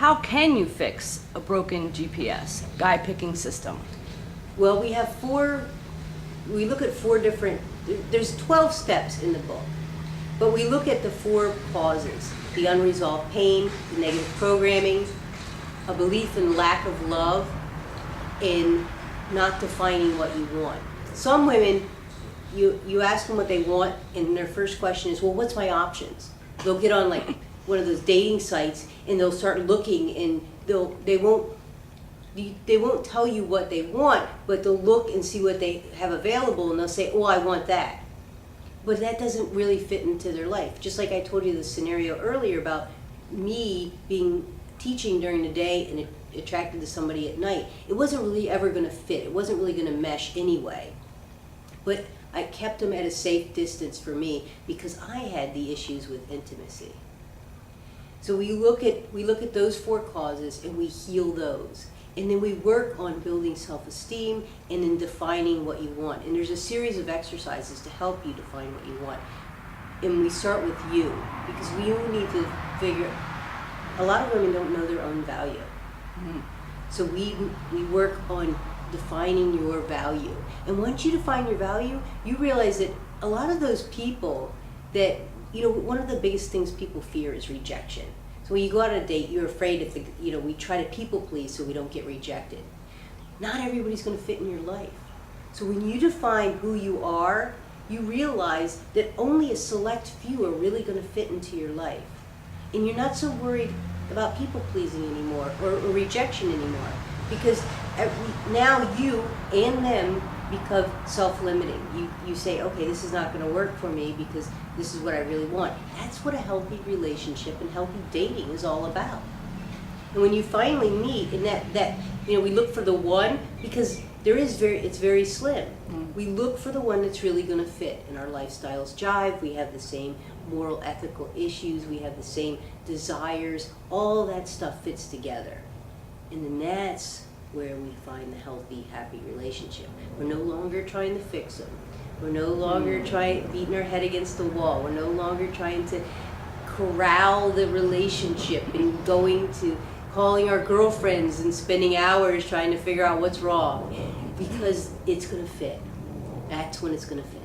how can you fix a broken GPS, guy picking system? Well, we look at 4 different, there's 12 steps in the book, but we look at the 4 causes: the unresolved pain, the negative programming, a belief in lack of love, and not defining what you want. Some women, you ask them what they want, and their first question is, well, what's my options? They'll get on like one of those dating sites, and they'll start looking, and they won't tell you what they want, but they'll look and see what they have available, and they'll say, oh, I want that. But that doesn't really fit into their life. Just like I told you the scenario earlier about me teaching during the day and attracted to somebody at night. It wasn't really ever going to fit. It wasn't really going to mesh anyway. But I kept them at a safe distance for me because I had the issues with intimacy. So we look at those 4 causes and we heal those. And then we work on building self-esteem and in defining what you want. And there's a series of exercises to help you define what you want. And we start with you, because we need to figure, a lot of women don't know their own value. Mm-hmm. So we work on defining your value. And once you define your value, you realize that a lot of those people that, one of the biggest things people fear is rejection. So when you go out on a date, you're afraid if we try to people please so we don't get rejected. Not everybody's going to fit in your life. So when you define who you are, you realize that only a select few are really going to fit into your life. And you're not so worried about people pleasing anymore or rejection anymore, because now you and them become self-limiting. You say, okay, this is not going to work for me because this is what I really want. That's what a healthy relationship and healthy dating is all about. And when you finally meet, and that we look for the one, because it's very slim. Mm. We look for the one that's really going to fit, and our lifestyles jive. We have the same moral, ethical issues. We have the same desires. All that stuff fits together, and then that's where we find the healthy, happy relationship. We're no longer trying to fix them. We're no longer beating our head against the wall. We're no longer trying to corral the relationship and calling our girlfriends and spending hours trying to figure out what's wrong, because it's going to fit. That's when it's going to fit.